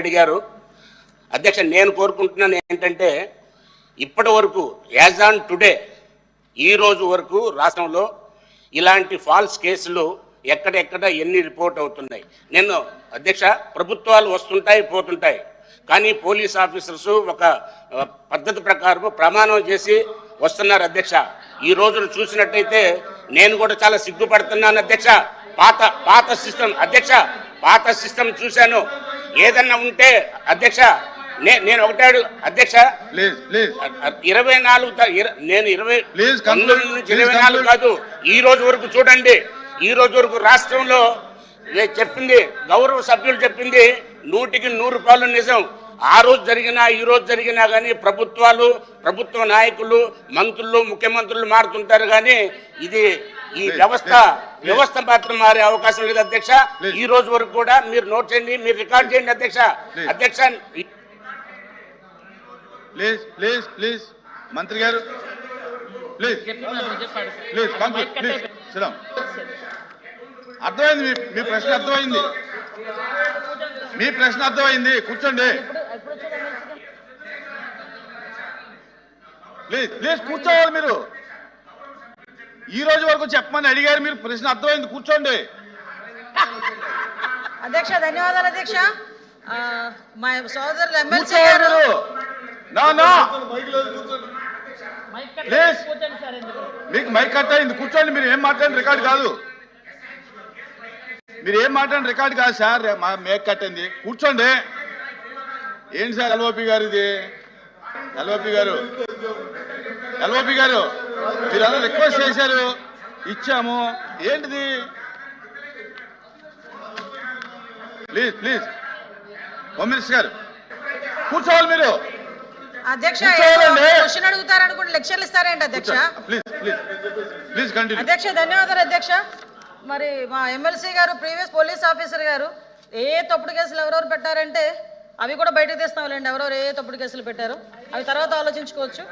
అడిగారు అధ్యక్ష. నేను కోరుకుంటున్నాను ఏంటంటే ఇప్పటి వరకు యాజ్ ఆన్ టుడే ఈ రోజు వరకు రాష్ట్రంలో ఇలాంటి ఫాల్స్ కేసులు ఎక్కడెక్కడ ఎన్ని రిపోర్ట్ అవుతున్నాయి. నేను అధ్యక్ష ప్రభుత్వాలు వస్తుంటాయి పోతుంటాయి, కానీ పోలీస్ ఆఫీసర్స్ ఒక పద్ధతి ప్రకారం ప్రమాణం చేసి వస్తున్నారు అధ్యక్ష. ఈ రోజును చూసినట్టయితే నేను కూడా చాలా సిగ్గుపడుతున్నాను అధ్యక్ష. పాత సిస్టమ్ అధ్యక్ష, పాత సిస్టమ్ చూశాను. ఏదన్నా ఉంటే అధ్యక్ష నేను ఒకటే అధ్యక్ష 24 నేను 19 నుంచి 24 కాదు, ఈ రోజు వరకు చూడండి. ఈ రోజు వరకు రాష్ట్రంలో చెప్పింది గౌరవ సభ్యులు చెప్పింది 100కి 100 నిజం. ఆ రోజు జరిగినా ఈ రోజు జరిగినా కానీ ప్రభుత్వ నాయకులు మంత్రులు ముఖ్యమంత్రులు మారుతుంటారు, కానీ ఈ వ్యవస్థ మాత్రం మారే అవకాశం లేదు అధ్యక్ష. ఈ రోజు వరకు కూడా మీరు నోట్ చేయండి, మీరు రికార్డ్ చేయండి అధ్యక్ష. అధ్యక్ష ప్లీజ్ మంత్రి గారు ప్లీజ్ అర్థమైంది, మీ ప్రశ్న అర్థమైంది, మీ ప్రశ్న అర్థమైంది. కూర్చోండి ప్లీజ్ కూర్చోవాలి. మీరు ఈ రోజు వరకు చెప్పమని అడిగారు, మీరు ప్రశ్న అర్థమైంది, కూర్చోండి. అధ్యక్ష ధన్యవాదాలు అధ్యక్ష. మా సోదరులు ఎమ్మెల్సీ గారు ప్లీజ్ మీకు మైక్ కట్ అయింది, కూర్చోండి. మీరు ఏం మాట్లాడిన రికార్డు కాదు, మీరు ఏం మాట్లాడిన రికార్డు కాదు సార్. మైక్ కట్ అయింది, కూర్చోండి. ఏంటి సార్ ఎల్ఓపి గారు, ఇది ఎల్ఓపి గారు మీరు అలా రిక్వెస్ట్ చేశారు, ఇచ్చాము. ఏంటిది? ప్లీజ్ హోమ్ మినిస్టర్ గారు కూర్చోవాలి. మీరు అధ్యక్ష క్వశ్చన్ అడుగుతారనుకుంటే లెక్చర్లు ఇస్తారేంటి అధ్యక్ష? Please continue. అధ్యక్ష ధన్యవాదాలు అధ్యక్ష. మరి మా ఎమ్మెల్సీ గారు ప్రీవియస్ పోలీస్ ఆఫీసర్ గారు ఏ తప్పుడు కేసులు ఎవరెవరు పెట్టారంటే అవి కూడా బయటకు తీస్తాంలేండి, ఎవరెవరు ఏ తప్పుడు కేసులు పెట్టారు అవి తర్వాత ఆలోచించుకోవచ్చు.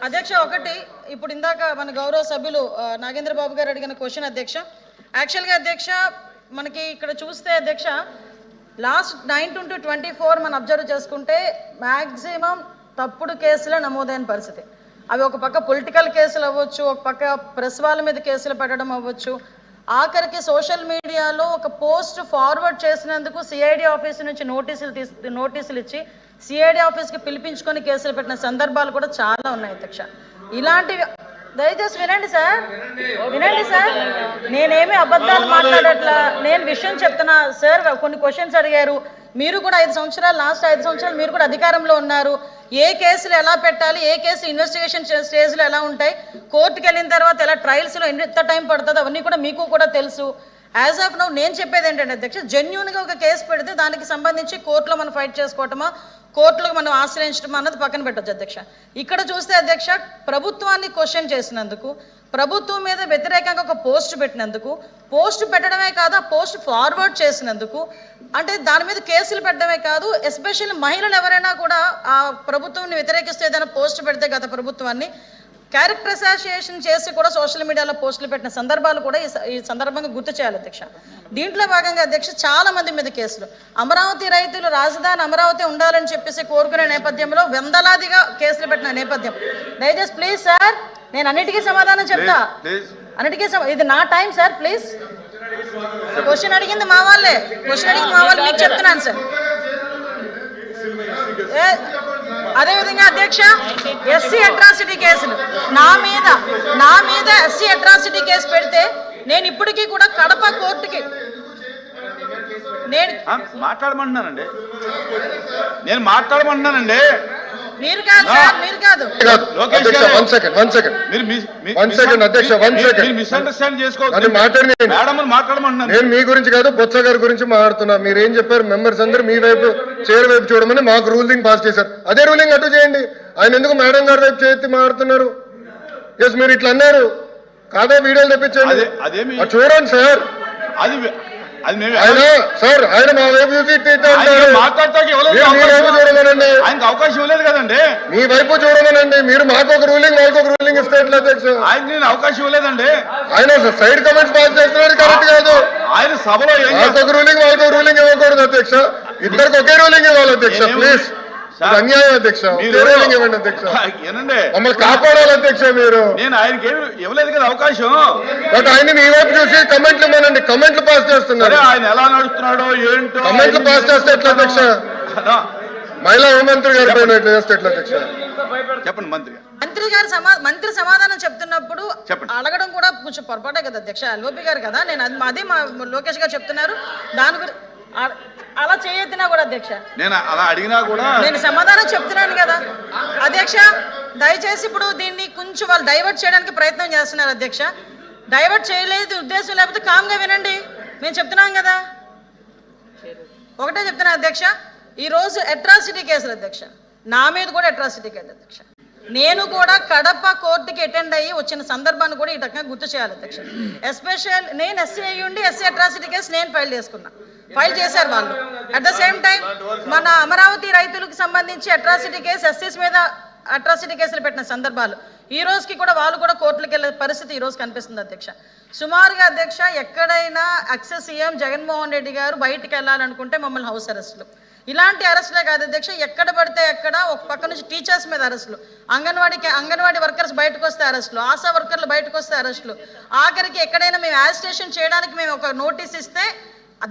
అధ్యక్ష ఒకటి, ఇప్పుడు ఇందాక మన గౌరవ సభ్యులు నాగేంద్ర బాబు గారు అడిగిన క్వశ్చన్ అధ్యక్ష. యాక్చువల్గా అధ్యక్ష మనకి ఇక్కడ చూస్తే అధ్యక్ష లాస్ట్ 9 to 24 మనం అబ్జర్వ్ చేసుకుంటే మ్యాక్సిమం తప్పుడు కేసులే నమోదైన పరిస్థితి. అవి ఒక పక్క పొలిటికల్ కేసులు అవ్వచ్చు, ఒక పక్క ప్రెస్ వాళ్ళ మీద కేసులు పెట్టడం అవ్వచ్చు, ఆఖరికి సోషల్ మీడియాలో ఒక పోస్ట్ ఫార్వర్డ్ చేసినందుకు సిఐడి ఆఫీస్ నుంచి నోటీసులు ఇచ్చి సిఐడి ఆఫీస్కి పిలిపించుకొని కేసులు పెట్టిన సందర్భాలు కూడా చాలా ఉన్నాయి అధ్యక్ష. ఇలాంటివి దయచేసి వినండి సార్. నేనేమి అబద్ధాలు మాట్లాడట్లా, నేను విషయం చెప్తున్నా సార్. కొన్ని క్వశ్చన్స్ అడిగారు, మీరు కూడా 5 సంవత్సరాలు లాస్ట్ 5 సంవత్సరాలు మీరు కూడా అధికారంలో ఉన్నారు. ఏ కేసులు ఎలా పెట్టాలి, ఏ కేసు ఇన్వెస్టిగేషన్ స్టేజ్లో ఎలా ఉంటాయి, కోర్టుకు వెళ్ళిన తర్వాత ఎలా ట్రయల్స్లో ఎంత టైం పడుతుంది, అవన్నీ కూడా మీకు కూడా తెలుసు. యాజ్ ఆఫ్ నౌ నేను చెప్పేది ఏంటంటే అధ్యక్ష, జెన్యూన్గా ఒక కేసు పెడితే దానికి సంబంధించి కోర్టులో మనం ఫైట్ చేసుకోవటమా, కోర్టులకు మనం ఆశ్రయించడం అన్నది పక్కన పెట్టచ్చు అధ్యక్ష. ఇక్కడ చూస్తే అధ్యక్ష ప్రభుత్వాన్ని క్వశ్చన్ చేసినందుకు, ప్రభుత్వం మీద వ్యతిరేకంగా ఒక పోస్ట్ పెట్టినందుకు, పోస్ట్ పెట్టడమే కాదు ఆ పోస్ట్ ఫార్వర్డ్ చేసినందుకు, అంటే దాని మీద కేసులు పెట్టడమే కాదు, ఎస్పెషల్లీ మహిళలు ఎవరైనా కూడా ఆ ప్రభుత్వాన్ని వ్యతిరేకిస్తే ఏదైనా పోస్ట్ పెడితే గత ప్రభుత్వాన్ని క్యారెక్టర్ అసోసియేషన్ చేసి కూడా సోషల్ మీడియాలో పోస్టులు పెట్టిన సందర్భాలు కూడా ఈ సందర్భంగా గుర్తు చేయాలి అధ్యక్ష. దీంట్లో భాగంగా అధ్యక్ష చాలా మంది మీద కేసులు, అమరావతి రైతులు రాజధాని అమరావతి ఉండాలని చెప్పేసి కోరుకునే నేపథ్యంలో వందలాదిగా కేసులు పెట్టిన నేపథ్యం. దయచేసి ప్లీజ్ సార్, నేను అన్నిటికీ సమాధానం చెప్తా, అన్నిటికీ ఇది నా టైం సార్. ప్లీజ్ క్వశ్చన్ అడిగింది మా వాళ్ళే, మీకు చెప్తున్నాను సార్. అదేవిధంగా అధ్యక్ష ఎస్సీ అట్రాసిటీ కేసులు నా మీద ఎస్సీ అట్రాసిటీ కేసు పెడితే నేను ఇప్పటికీ కూడా కడప కోర్టుకి నేను మాట్లాడమంటున్నానండి. మీరు కాదు సార్, మీరు కాదు. నేను మీ గురించి కాదు బొత్స గారి గురించి మాట్లాడుతున్నా. మీరు ఏం చెప్పారు, మెంబర్స్ అందరూ మీ వైపు చైర్ వైపు చూడమని మాకు రూలింగ్ పాస్ చేశారు. అదే రూలింగ్ అటు చేయండి. ఆయన ఎందుకు మేడం గారి వైపు చేతి మాట్లాడుతున్నారు? ఎస్ మీరు ఇట్లా అన్నారు కాదా, వీడియోలు తెప్పించండి, చూడండి సార్. ఆయన మా వైపు చూసి చూడమనండి, అవకాశం ఇవ్వలేదు కదండి. మీ వైపు చూడమనండి. మీరు మాకు ఒక రూలింగ్ వాళ్ళకి ఒక రూలింగ్ ఇస్తే ఎట్లా అధ్యక్ష? ఆయన అవకాశం ఇవ్వలేదండి. ఆయన సైడ్ కమెంట్స్ పాస్ చేస్తున్నారు, కరెక్ట్ కాదు. ఆయన సభలో మాకు ఒక రూలింగ్ వాళ్ళకి ఒక రూలింగ్ ఇవ్వకూడదు అధ్యక్ష. ఇద్దరికి ఒకే రూలింగ్ ఇవ్వాలి అధ్యక్ష, ప్లీజ్. సార్, అన్యాయం అధ్యక్ష, ఒకే రూలింగ్ ఇవ్వండి అధ్యక్ష. ఏనండి, మమ్మల్ని కాపాడాలి అధ్యక్ష మీరు. నేను ఆయనకి ఏమి ఇవ్వలేదు కదా అవకాశం. బట్ ఆయన మీ వైపు చూసి కమెంట్లు ఇవ్వనండి, కమెంట్లు పాస్ చేస్తున్నారు. ఆయన ఎలా నడుస్తున్నాడో ఏంటో కమెంట్లు పాస్ చేస్తే ఎట్లా అధ్యక్ష? మహిళా హోంమంత్రి గారి పైన ఎట్లా చేస్తే ఎట్లా అధ్యక్ష? చెప్పండి మంత్రి మంత్రి సమాధానం చెప్తున్నప్పుడు చెప్పండి. అడగడం కూడా కొంచెం పొరపాటే కదా అధ్యక్ష. ఎల్ఓపి గారు కదా, నేను అదే మా లోకేష్ గారు చెప్తున్నారు దాని గురించి అలా చేయొద్దునా కూడా అధ్యక్ష. నేను అలా అడిగినా కూడా నేను సమాధానం చెప్తున్నాను కదా అధ్యక్ష. దయచేసి ఇప్పుడు దీన్ని కొంచెం వాళ్ళు డైవర్ట్ చేయడానికి ప్రయత్నం చేస్తున్నారు అధ్యక్ష. డైవర్ట్ చేయలేదు ఉద్దేశం లేకపోతే కామ్గా వినండి, మేము చెప్తున్నాం కదా. ఒకటే చెప్తున్నా అధ్యక్ష, ఈ రోజు అట్రాసిటీ కేసులు అధ్యక్ష, నా మీద కూడా అట్రాసిటీ కేసు అధ్యక్ష. నేను కూడా కడప కోర్టుకి అటెండ్ అయ్యి వచ్చిన సందర్భాన్ని కూడా ఈ రకంగా గుర్తు చేయాలి అధ్యక్ష. ఎస్పెషల్ నేను ఎస్సీ అయ్యి ఉండి ఎస్సీ అట్రాసిటీ కేసు నేను ఫైల్ చేశారు వాళ్ళు. అట్ ద సేమ్ టైం మన అమరావతి రైతులకు సంబంధించి అట్రాసిటీ కేసు, ఎస్సీస్ మీద అట్రాసిటీ కేసులు పెట్టిన సందర్భాలు ఈ రోజుకి కూడా వాళ్ళు కూడా కోర్టులకు వెళ్ళే పరిస్థితి ఈ రోజు కనిపిస్తుంది అధ్యక్ష. సుమారుగా అధ్యక్ష ఎక్కడైనా ఎక్స్ సీఎం జగన్మోహన్ రెడ్డి గారు బయటికి వెళ్ళాలనుకుంటే మమ్మల్ని హౌస్ అరెస్టులు, ఇలాంటి అరెస్టులే కాదు అధ్యక్ష, ఎక్కడ పడితే ఎక్కడ ఒక పక్క నుంచి టీచర్స్ మీద అరెస్టులు, అంగన్వాడీ వర్కర్స్ బయటకు వస్తే అరెస్టులు, ఆశా వర్కర్లు బయటకు వస్తే అరెస్టులు, ఆఖరికి ఎక్కడైనా మేము యాజిటేషన్ చేయడానికి మేము ఒక నోటీస్ ఇస్తే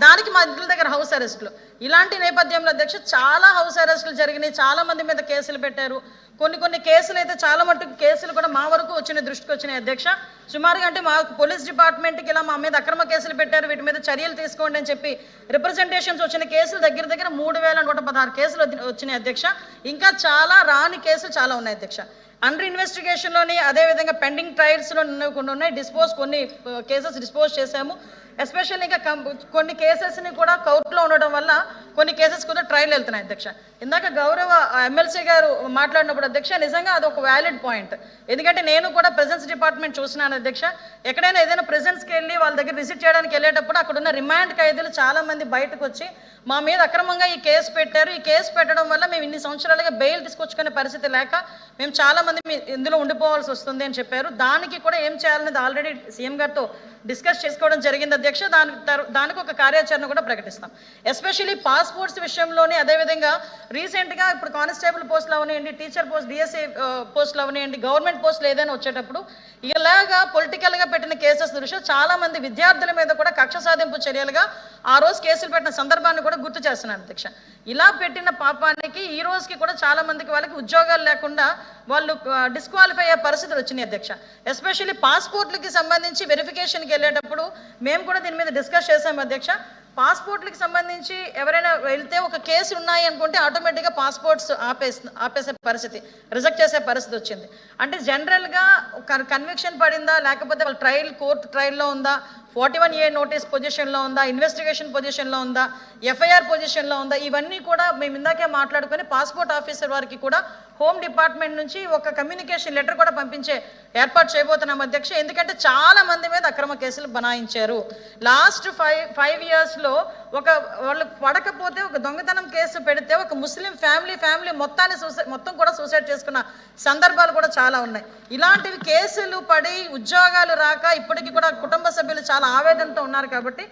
దానికి మా ఇంటి దగ్గర హౌస్ అరెస్టులు. ఇలాంటి నేపథ్యంలో అధ్యక్ష చాలా హౌస్ అరెస్టులు జరిగినాయి, చాలా మంది మీద కేసులు పెట్టారు. కొన్ని కేసులు అయితే చాలా మట్టుకు కేసులు కూడా మా వరకు దృష్టికి వచ్చినాయి అధ్యక్ష. సుమారుగా అంటే మా పోలీస్ డిపార్ట్మెంట్కి ఇలా మా మీద అక్రమ కేసులు పెట్టారు, వీటి మీద చర్యలు తీసుకోండి అని చెప్పి రిప్రజెంటేషన్స్ వచ్చిన కేసులు దగ్గర 3116 కేసులు వచ్చినాయి అధ్యక్ష. ఇంకా చాలా రాని కేసులు చాలా ఉన్నాయి అధ్యక్ష. అండర్ ఇన్వెస్టిగేషన్లోని అదేవిధంగా పెండింగ్ ట్రయల్స్లో కొన్ని ఉన్నాయి, కొన్ని కేసెస్ డిస్పోజ్ చేశాము. ఎస్పెషల్లీ ఇంకా కొన్ని కేసెస్ని కూడా కోర్టులో ఉండడం వల్ల కొన్ని కేసెస్ కూడా ట్రయల్ వెళ్తున్నాయి అధ్యక్ష. ఇందాక గౌరవ ఎమ్మెల్సీ గారు మాట్లాడినప్పుడు అధ్యక్ష నిజంగా అది ఒక వ్యాలిడ్ పాయింట్. ఎందుకంటే నేను కూడా ప్రెజెన్స్ డిపార్ట్మెంట్ చూసినాను అధ్యక్ష. ఎక్కడైనా ఏదైనా ప్రెజెన్స్కి వెళ్ళి వాళ్ళ దగ్గర విజిట్ చేయడానికి వెళ్ళేటప్పుడు అక్కడ ఉన్న రిమాండ్ ఖైదీలు చాలా మంది బయటకు వచ్చి మా మీద అక్రమంగా ఈ కేసు పెట్టారు, ఈ కేసు పెట్టడం వల్ల మేము ఇన్ని సంవత్సరాలుగా బెయిల్ తీసుకొచ్చుకునే పరిస్థితి లేక మేము చాలా మంది ఇందులో ఉండిపోవాల్సి వస్తుంది అని చెప్పారు. దానికి కూడా ఏం చేయాలనేది ఆల్రెడీ సీఎం గారితో డిస్కస్ చేసుకోవడం జరిగింది అధ్యక్ష. దానికి ఒక కార్యాచరణ కూడా ప్రకటిస్తాం. ఎస్పెషల్లీ పాస్పోర్ట్స్ విషయంలోనే అదేవిధంగా రీసెంట్గా ఇప్పుడు కానిస్టేబుల్ పోస్టులు అవనివ్వండి, టీచర్ పోస్ట్, డిఎస్ఏ పోస్టులు అవనివ్వండి, గవర్నమెంట్ పోస్టులు ఏదైనా వచ్చేటప్పుడు ఇలాగా పొలిటికల్గా పెట్టిన కేసెస్ దృష్ట్యా చాలా మంది విద్యార్థుల మీద కూడా కక్ష సాధింపు చర్యలుగా ఆ రోజు కేసులు పెట్టిన సందర్భాన్ని కూడా గుర్తు చేస్తున్నాను అధ్యక్ష. ఇలా పెట్టిన పాపానికి ఈ రోజుకి కూడా చాలా మందికి వాళ్ళకి ఉద్యోగాలు లేకుండా వాళ్ళు డిస్క్వాలిఫై అయ్యే పరిస్థితులు వచ్చినాయి అధ్యక్ష. ఎస్పెషల్లీ పాస్పోర్ట్లకి సంబంధించి వెరిఫికేషన్కి వెళ్ళేటప్పుడు మేము కూడా దీని మీద డిస్కస్ చేసాం అధ్యక్ష. పాస్పోర్ట్లకి సంబంధించి ఎవరైనా వెళ్తే ఒక కేసు ఉన్నాయి అనుకుంటే ఆటోమేటిక్గా పాస్పోర్ట్స్ ఆపేసే పరిస్థితి, రిజెక్ట్ చేసే పరిస్థితి వచ్చింది. అంటే జనరల్గా కన్విక్షన్ పడిందా లేకపోతే వాళ్ళ కోర్టు ట్రయల్లో ఉందా, 41A నోటీస్ పొజిషన్లో ఉందా, ఇన్వెస్టిగేషన్ పొజిషన్లో ఉందా, ఎఫ్ఐఆర్ పొజిషన్లో ఉందా, ఇవన్నీ కూడా మేము ఇందాకే మాట్లాడుకొని పాస్పోర్ట్ ఆఫీసర్ వారికి కూడా హోమ్ డిపార్ట్మెంట్ నుంచి ఒక కమ్యూనికేషన్ లెటర్ కూడా పంపించే ఏర్పాటు చేయబోతున్నాం అధ్యక్ష. ఎందుకంటే చాలా మంది మీద అక్రమ కేసులు బనాయించారు. లాస్ట్ 5 yearsలో వాళ్ళు పడకపోతే ఒక దొంగతనం కేసు పెడితే ఒక ముస్లిం ఫ్యామిలీ మొత్తం కూడా సూసైడ్ చేసుకున్న సందర్భాలు కూడా చాలా ఉన్నాయి. ఇలాంటివి కేసులు పడి ఉద్యోగాలు రాక ఇప్పటికీ కూడా కుటుంబ సభ్యులు చాలా ఆవేదనతో ఉన్నారు. కాబట్టి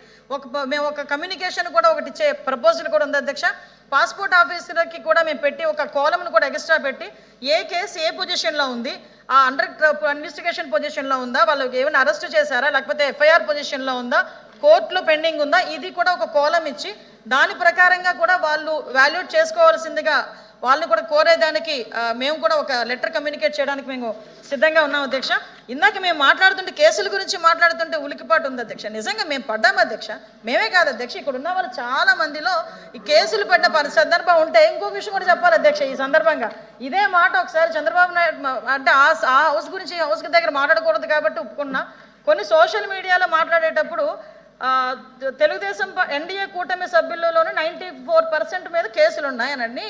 మేము ఒక కమ్యూనికేషన్ కూడా ఒకటి ఇచ్చే ప్రపోజల్ కూడా ఉంది అధ్యక్ష. పాస్పోర్ట్ ఆఫీసర్కి కూడా మేము పెట్టి ఒక కాలంను కూడా ఎక్స్ట్రా పెట్టి ఏ కేసు ఏ పొజిషన్లో ఉంది, ఆ అండర్ ఇన్వెస్టిగేషన్ పొజిషన్లో ఉందా, వాళ్ళు ఏమైనా అరెస్ట్ చేశారా, లేకపోతే ఎఫ్ఐఆర్ పొజిషన్లో ఉందా, కోర్టులో పెండింగ్ ఉందా, ఇది కూడా ఒక కాలం ఇచ్చి దాని ప్రకారంగా కూడా వాళ్ళు వాల్యూట్ చేసుకోవాల్సిందిగా వాళ్ళని కూడా కోరేదానికి మేము కూడా ఒక లెటర్ కమ్యూనికేట్ చేయడానికి మేము సిద్ధంగా ఉన్నాం అధ్యక్ష. ఇందాక మేము మాట్లాడుతుంటే కేసుల గురించి మాట్లాడుతుంటే ఉలికిపాటు ఉంది అధ్యక్ష. నిజంగా మేము పడ్డాం అధ్యక్ష, మేమే కాదు అధ్యక్ష, ఇక్కడ ఉన్న వాళ్ళు చాలా మందిలో ఈ కేసులు పడిన సందర్భం ఉంటే ఇంకొక విషయం కూడా చెప్పాలి అధ్యక్ష. ఈ సందర్భంగా ఇదే మాట ఒకసారి చంద్రబాబు నాయుడు అంటే ఆ హౌస్ గురించి హౌస్ దగ్గర మాట్లాడకూడదు కాబట్టి ఒప్పుకున్నా. కొన్ని సోషల్ మీడియాలో మాట్లాడేటప్పుడు తెలుగుదేశం ఎన్డీఏ కూటమి సభ్యులలోనే 94% మీద కేసులు ఉన్నాయనని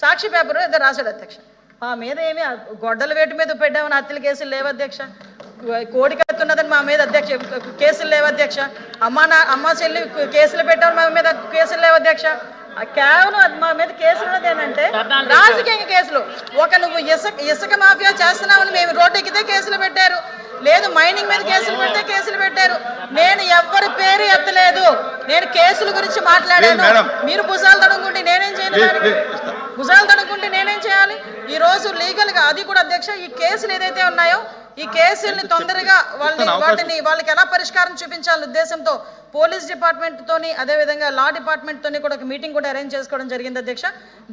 సాక్షి పేపర్ ఏదో రాశాడు అధ్యక్ష. మా మీద ఏమి గొడ్డల వేటు మీద పెట్టామని హత్యల కేసులు లేవు అధ్యక్ష, కోడి కత్తున్నదని మా మీద అధ్యక్ష కేసులు లేవు అధ్యక్ష, అమ్మ చెల్లి కేసులు పెట్టామని మా మీద కేసులు లేవు అధ్యక్ష. కేవలం మా మీద కేసులు ఉన్నది ఏంటంటే రాజకీయ కేసులు. నువ్వు ఇసుక మాఫియా చేస్తున్నామని మేము రోడ్డు ఎక్కితే కేసులు పెట్టారు, లేదు మైనింగ్ మీద కేసులు పెడితే కేసులు పెట్టారు. నేను ఎవరి పేరు ఎత్తలేదు, నేను కేసుల గురించి మాట్లాడాను. Please, madam. మీరు భుజాలు తడుముకుంటే నేనేం చేయాలి? భుజాలు తడుముకుంటే నేనేం చేయాలి? ఈ రోజు లీగల్ గా అది కూడా అధ్యక్ష, ఈ కేసులు ఏదైతే ఉన్నాయో ఈ కేసుల్ని తొందరగా వాళ్ళకి ఎలా పరిష్కారం చూపించాలనే ఉద్దేశంతో పోలీస్ డిపార్ట్మెంట్ తోని అదే విధంగా లా డిపార్ట్మెంట్ తోని కూడా ఒక మీటింగ్ కూడా అరేంజ్ చేసుకోవడం జరిగింది అధ్యక్ష.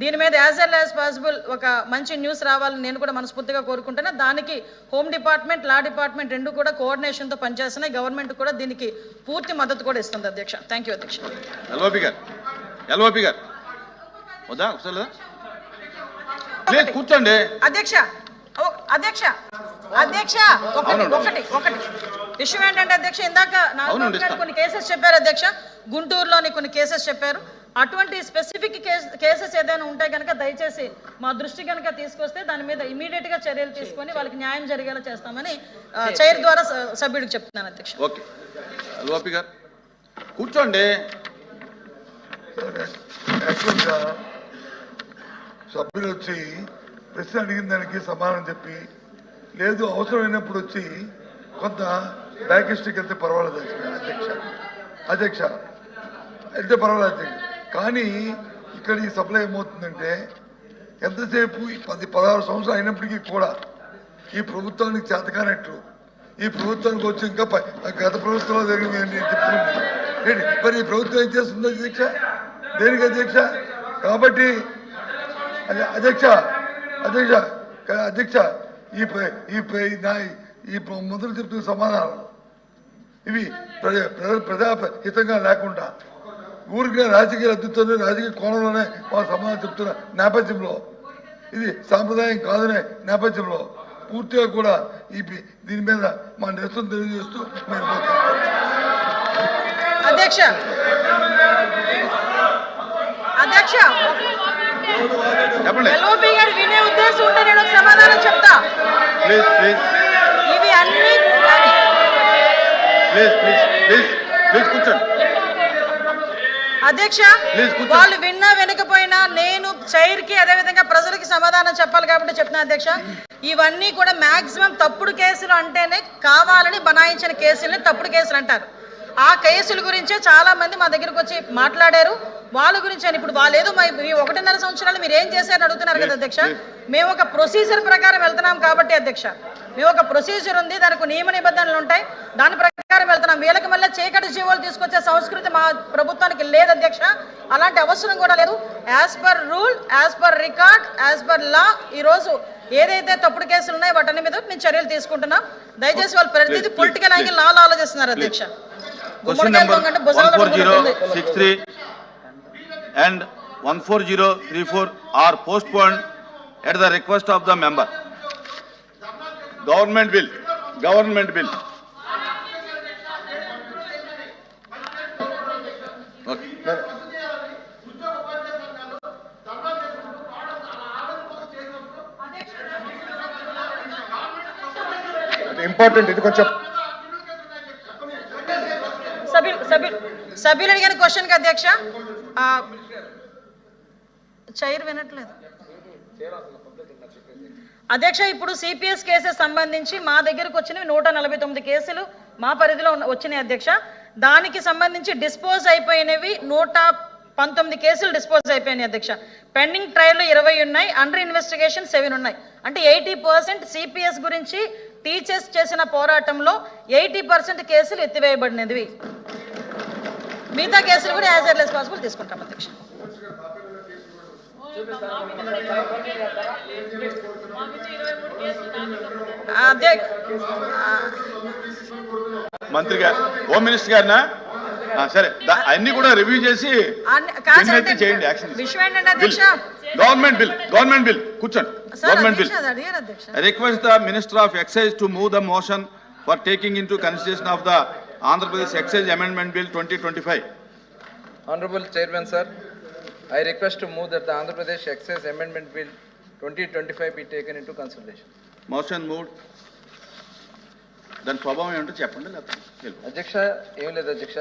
దీని మీద యాజ్ ఎల్ యాజ్ పాసిబుల్ ఒక మంచి న్యూస్ రావాలని నేను కూడా మనస్ఫూర్తిగా కోరుకుంటున్నా. దానికి హోమ్ డిపార్ట్మెంట్, లా డిపార్ట్మెంట్ రెండు కూడా కోఆర్డినేషన్తో పనిచేస్తున్నాయి. గవర్నమెంట్ కూడా దీనికి పూర్తి మద్దతు కూడా ఇస్తుంది అధ్యక్ష. థ్యాంక్ యూ అధ్యక్ష. ఎల్ఓపి గారు వద్దా ప్లీజ్ కూర్చోండి. అధ్యక్ష అధ్యక్ష అధ్యక్ష ఒకటి విషయం ఏంటంటే అధ్యక్ష, ఇందాక నాగబాబు గారు కొన్ని కేసెస్ చెప్పారు అధ్యక్ష, గుంటూరులోని కొన్ని కేసెస్ చెప్పారు. అటువంటి స్పెసిఫిక్ కేసెస్ ఏదైనా ఉంటే కనుక దయచేసి మా దృష్టి కనుక తీసుకొస్తే దాని మీద ఇమీడియట్ గా చర్యలు తీసుకొని వాళ్ళకి న్యాయం జరిగేలా చేస్తామని చైర్ ద్వారా సభ్యుడికి చెప్తున్నాను అధ్యక్ష. ఓకే ఎల్ఓపి గారు కూర్చోండి. సభ్యులు వచ్చి ప్రశ్న అడిగిన దానికి సమాధానం చెప్పి, లేదు అవసరమైనప్పుడు వచ్చి కొంత బ్యాక్ హిస్టరీకి వెళ్తే పర్వాలేదు అధ్యక్ష వెళ్తే పర్వాలేదు అధ్యక్ష. కానీ ఇక్కడ ఈ సభలో ఏమవుతుందంటే ఎంతసేపు 10-16 సంవత్సరాలు అయినప్పటికీ కూడా ఈ ప్రభుత్వానికి చేతకానట్లు, ఈ ప్రభుత్వానికి వచ్చి ఇంకా గత ప్రభుత్వంలో జరిగింది చెప్తున్నాను. మరి ఈ ప్రభుత్వం ఏం చేస్తుంది అధ్యక్ష? దేనికి అధ్యక్ష? కాబట్టి అధ్యక్ష ఈ మొదలు చెప్తున్న సమాధానం ఇవి ప్రజాహితంగా లేకుండా ఊరికి రాజకీయ అద్భుతంలో రాజకీయ కోణంలోనే మా సమాధానం చెప్తున్న నేపథ్యంలో, ఇది సాంప్రదాయం కాదనే నేపథ్యంలో పూర్తిగా కూడా దీని మీద మా నిరసన తెలియజేస్తూ మేము అధ్యక్ష ఎల్ఓపి గారు వినే ఉద్దేశం ఉంటే నేను ఒక సమాధానం చెప్తా. ఇవి అన్ని కూర్చోండి అధ్యక్ష, వాళ్ళు విన్నా వినకపోయినా నేను చైర్కి అదేవిధంగా ప్రజలకి సమాధానం చెప్పాలి కాబట్టి చెప్తున్నా అధ్యక్ష. ఇవన్నీ కూడా మాక్సిమం తప్పుడు కేసులు అంటేనే కావాలని బనాయించిన కేసుల్ని తప్పుడు కేసులు అంటారు. ఆ కేసుల గురించే చాలా మంది మా దగ్గరకు వచ్చి మాట్లాడారు. వాళ్ళ గురించి అని ఇప్పుడు వాళ్ళు ఏదో 1.5 సంవత్సరాలు మీరు ఏం చేశారని అడుగుతున్నారు కదా అధ్యక్ష. మేము ఒక ప్రొసీజర్ ప్రకారం వెళ్తున్నాం కాబట్టి అధ్యక్ష, మేము ఒక ప్రొసీజర్ ఉంది, దానికి నియమ నిబంధనలు ఉంటాయి, దాని ప్రకారం వెళ్తున్నాం. వీళ్ళకి మళ్ళీ చీకటి జీవోలు తీసుకొచ్చే సంస్కృతి మా ప్రభుత్వానికి లేదు అధ్యక్ష. అలాంటి అవసరం కూడా లేదు. As per rule, as per record, as per law ఈరోజు ఏదైతే తప్పుడు కేసులు ఉన్నాయో వాటన్ని మీద మేము చర్యలు తీసుకుంటున్నాం. దయచేసి వాళ్ళు ప్రతిదీ పొలిటికల్ యాంగిల్ లాలో ఆలోచిస్తున్నారు అధ్యక్ష. Question number 14063 and 14034 are postponed at the request of the member. Government bill. Okay. Important ఇది కొంచెం సభ్యులు అడిగిన క్వశ్చన్కి అధ్యక్ష చైర్ వినట్లేదు అధ్యక్ష. ఇప్పుడు సిపిఎస్ కేసెస్ సంబంధించి మా దగ్గరకు వచ్చినవి 149 కేసులు మా పరిధిలో వచ్చినాయి అధ్యక్ష. దానికి సంబంధించి డిస్పోజ్ అయిపోయినవి 119 కేసులు డిస్పోజ్ అయిపోయినాయి అధ్యక్ష. పెండింగ్ ట్రయల్ 20 ఉన్నాయి, అండర్ ఇన్వెస్టిగేషన్ 7 ఉన్నాయి. అంటే 80% సిపిఎస్ గురించి టీచర్స్ చేసిన పోరాటంలో 80% కేసులు ఎత్తివేయబడినవి. మిగతా కేసులు కూడా యాజ్ ఎర్లీ యాజ్ పాసిబుల్ తీసుకుంటాం అధ్యక్ష. మంత్రి గారు, హోమ్ మినిస్టర్ గారినా సరే అన్ని కూడా రివ్యూ చేసి చేయండి. విషయం ఏంటంటే అధ్యక్ష, గవర్నమెంట్ బిల్ కూర్చోండి. Government bill. I request the Minister of Excise to move the motion for taking into consideration of the Andhra Pradesh Excise Amendment Bill 2025. Honorable Chairman sir, I request to move that the Andhra Pradesh Excise Amendment Bill 2025 be taken into consideration. Motion moved. దాని స్వభావం ఏమిటో చెప్పండి. అధ్యక్ష ఏం లేదు అధ్యక్ష,